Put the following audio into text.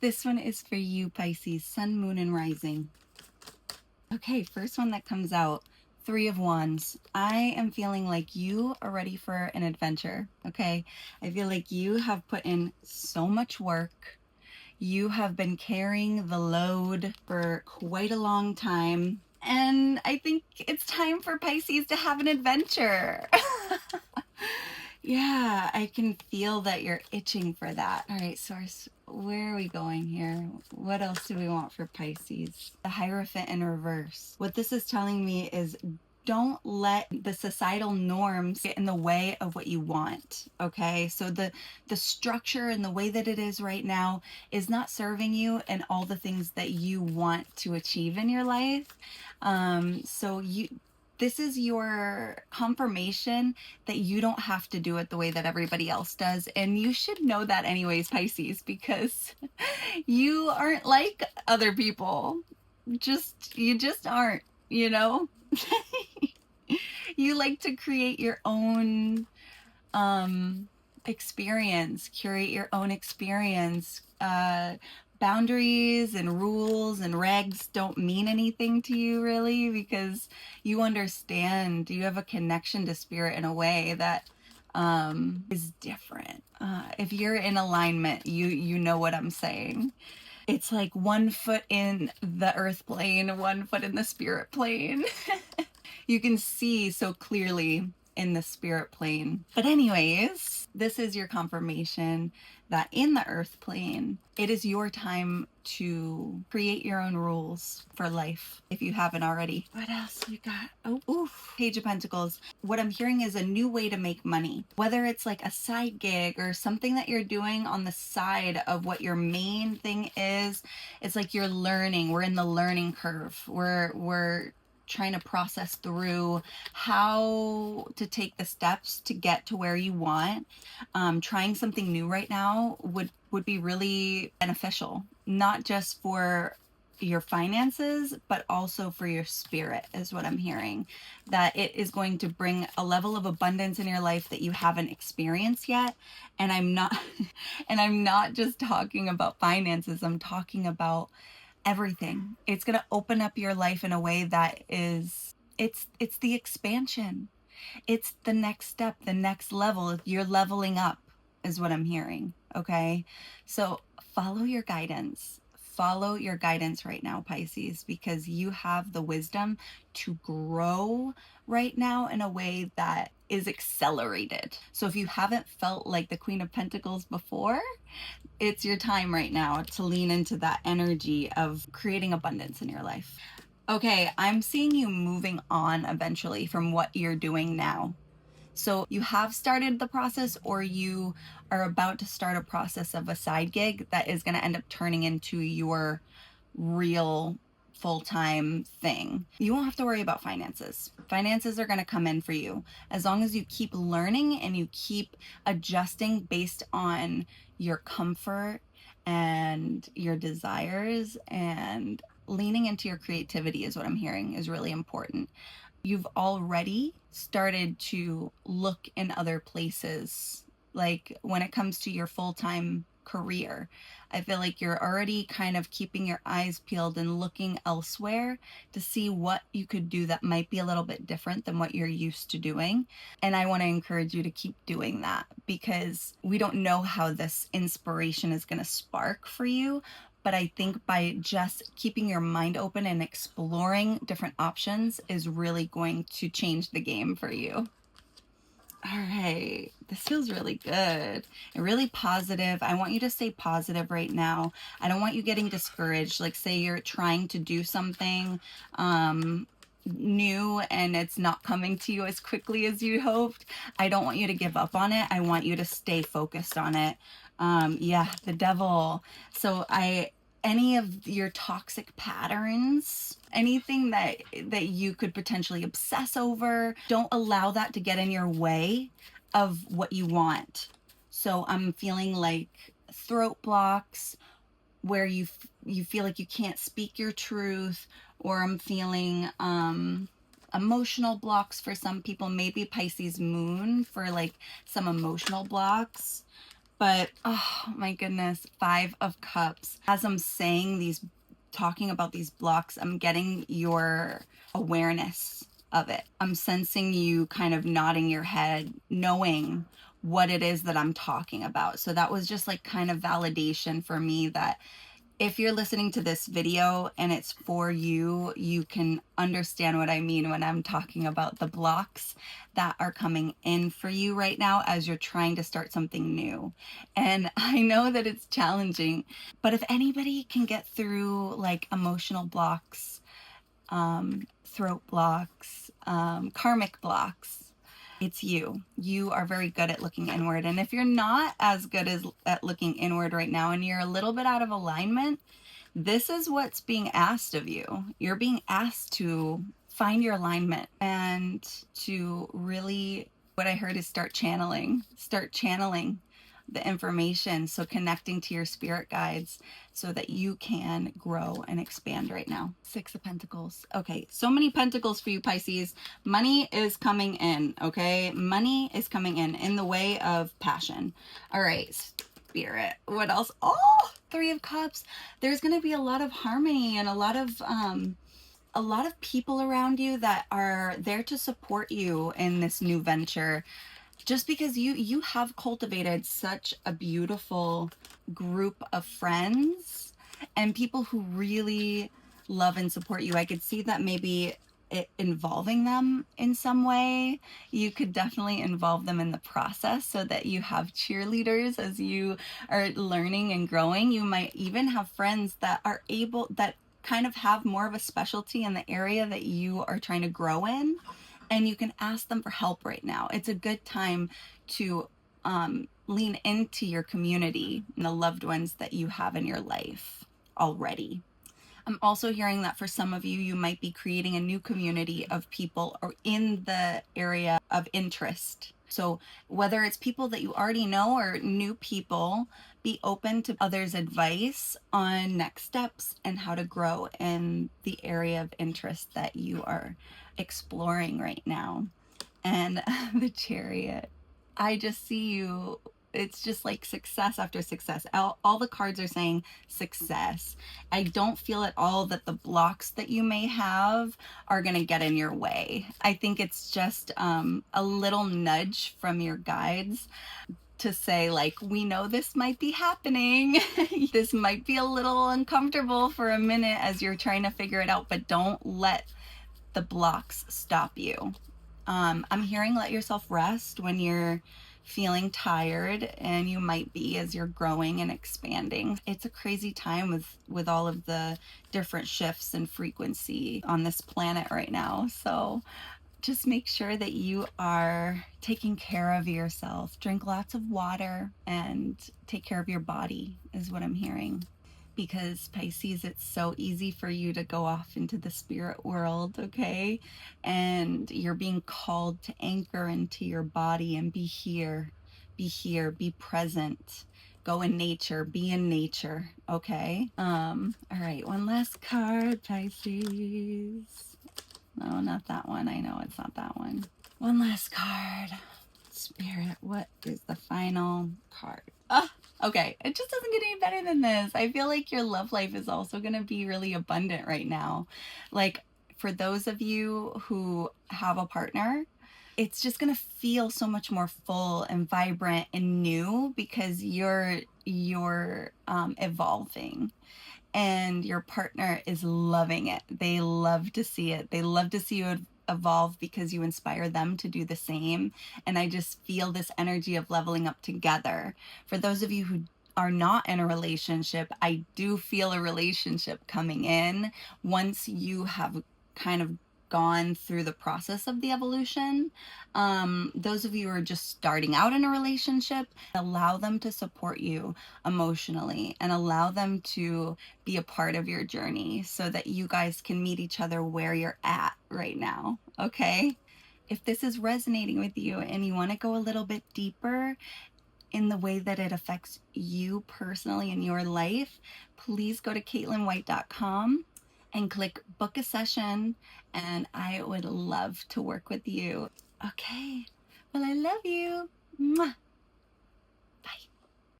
This one is for you, Pisces, Sun, Moon, and Rising. Okay, first one that comes out, Three of Wands. I am feeling like you are ready for an adventure, okay? I feel like you have put in so much work. You have been carrying the load for quite a long time. And I think it's time for Pisces to have an adventure. Yeah, I can feel that you're itching for that. All right, Source, where are we going here? What else do we want for Pisces? The Hierophant in reverse. What this is telling me is don't let the societal norms get in the way of what you want, okay? So the structure and the way that it is right now is not serving you and all the things that you want to achieve in your life. So this is your confirmation that you don't have to do it the way that everybody else does. And you should know that anyways, Pisces, because you aren't like other people. You just aren't, you know? You like to create your own experience, curate your own experience. Boundaries and rules and regs don't mean anything to you really, because you understand, you have a connection to spirit in a way that is different. If you're in alignment, you know what I'm saying. It's like 1 foot in the earth plane, 1 foot in the spirit plane. You can see so clearly in the spirit plane. But anyways, this is your confirmation that in the earth plane, it is your time to create your own rules for life if you haven't already. What else we got? Oh, oof. Page of Pentacles. What I'm hearing is a new way to make money. Whether it's like a side gig or something that you're doing on the side of what your main thing is, it's like you're learning. We're in the learning curve. We're trying to process through how to take the steps to get to where you want. Trying something new right now would be really beneficial, not just for your finances, but also for your spirit, is what I'm hearing. That it is going to bring a level of abundance in your life that you haven't experienced yet. And I'm not and I'm not just talking about finances, I'm talking about everything. It's going to open up your life in a way that is it's the expansion. It's the next step, the next level. You're leveling up is what I'm hearing, okay? So follow your guidance. Follow your guidance right now, Pisces, because you have the wisdom to grow right now in a way that is accelerated. So if you haven't felt like the Queen of Pentacles before, it's your time right now to lean into that energy of creating abundance in your life. Okay, I'm seeing you moving on eventually from what you're doing now. So you have started the process, or you are about to start a process of a side gig that is going to end up turning into your real full-time thing. You won't have to worry about finances. Finances are going to come in for you as long as you keep learning and you keep adjusting based on your comfort and your desires, and leaning into your creativity is what I'm hearing is really important. You've already started to look in other places, like when it comes to your full-time career. I feel like you're already kind of keeping your eyes peeled and looking elsewhere to see what you could do that might be a little bit different than what you're used to doing. And I want to encourage you to keep doing that, because we don't know how this inspiration is going to spark for you. But I think by just keeping your mind open and exploring different options is really going to change the game for you. All right, this feels really good and really positive. I want you to stay positive right now. I don't want you getting discouraged. Like, say you're trying to do something new and it's not coming to you as quickly as you hoped. I don't want you to give up on it. I want you to stay focused on it. Yeah, the devil. So any of your toxic patterns, anything that you could potentially obsess over, don't allow that to get in your way of what you want. So I'm feeling like throat blocks where you feel like you can't speak your truth, or I'm feeling emotional blocks for some people, maybe Pisces moon for like some emotional blocks. But oh my goodness, 5 of Cups. As I'm saying these, talking about these blocks, I'm getting your awareness of it. I'm sensing you kind of nodding your head, knowing what it is that I'm talking about. So that was just like kind of validation for me that if you're listening to this video and it's for you, you can understand what I mean when I'm talking about the blocks that are coming in for you right now as you're trying to start something new. And I know that it's challenging, but if anybody can get through like emotional blocks, throat blocks, karmic blocks, it's you. You are very good at looking inward. And if you're not as good as at looking inward right now and you're a little bit out of alignment, this is what's being asked of you. You're being asked to find your alignment and to really, what I heard is start channeling the information. So connecting to your spirit guides so that you can grow and expand right now. 6 of Pentacles. Okay, so many pentacles for you, Pisces. Money is coming in, okay? Money is coming in the way of passion. All right, Spirit. What else? Oh, 3 of Cups. There's going to be a lot of harmony and a lot of people around you that are there to support you in this new venture, just because you have cultivated such a beautiful group of friends and people who really love and support you. I could see that maybe involving them in some way. You could definitely involve them in the process so that you have cheerleaders as you are learning and growing. You might even have friends that are able, that kind of have more of a specialty in the area that you are trying to grow in, and you can ask them for help right now. It's a good time to lean into your community and the loved ones that you have in your life already. I'm also hearing that for some of you, you might be creating a new community of people or in the area of interest. So whether it's people that you already know or new people, be open to others' advice on next steps and how to grow in the area of interest that you are exploring right now. And the Chariot, I just see you, it's just like success after success. All the cards are saying success. I don't feel at all that the blocks that you may have are going to get in your way. I think it's just a little nudge from your guides to say, like, we know this might be happening. This might be a little uncomfortable for a minute as you're trying to figure it out, but don't let the blocks stop you. I'm hearing let yourself rest when you're feeling tired, and you might be as you're growing and expanding. It's a crazy time with all of the different shifts and frequency on this planet right now. So just make sure that you are taking care of yourself. Drink lots of water and take care of your body is what I'm hearing. Because Pisces, it's so easy for you to go off into the spirit world, okay? And you're being called to anchor into your body and be here, be present. Go in nature, be in nature, okay? All right, one last card, Pisces. No, not that one. I know it's not that one. One last card. Spirit, what is the final card? Okay, it just doesn't get any better than this. I feel like your love life is also going to be really abundant right now. Like, for those of you who have a partner, it's just going to feel so much more full and vibrant and new because you're evolving, and your partner is loving it. They love to see it. They love to see you evolve because you inspire them to do the same. And I just feel this energy of leveling up together. For those of you who are not in a relationship, I do feel a relationship coming in once you have kind of gone through the process of the evolution. Those of you who are just starting out in a relationship, allow them to support you emotionally and allow them to be a part of your journey so that you guys can meet each other where you're at right now, okay? If this is resonating with you and you want to go a little bit deeper in the way that it affects you personally in your life, please go to CaitlinWhite.com and click book a session, and I would love to work with you. Okay, well, I love you. Mwah.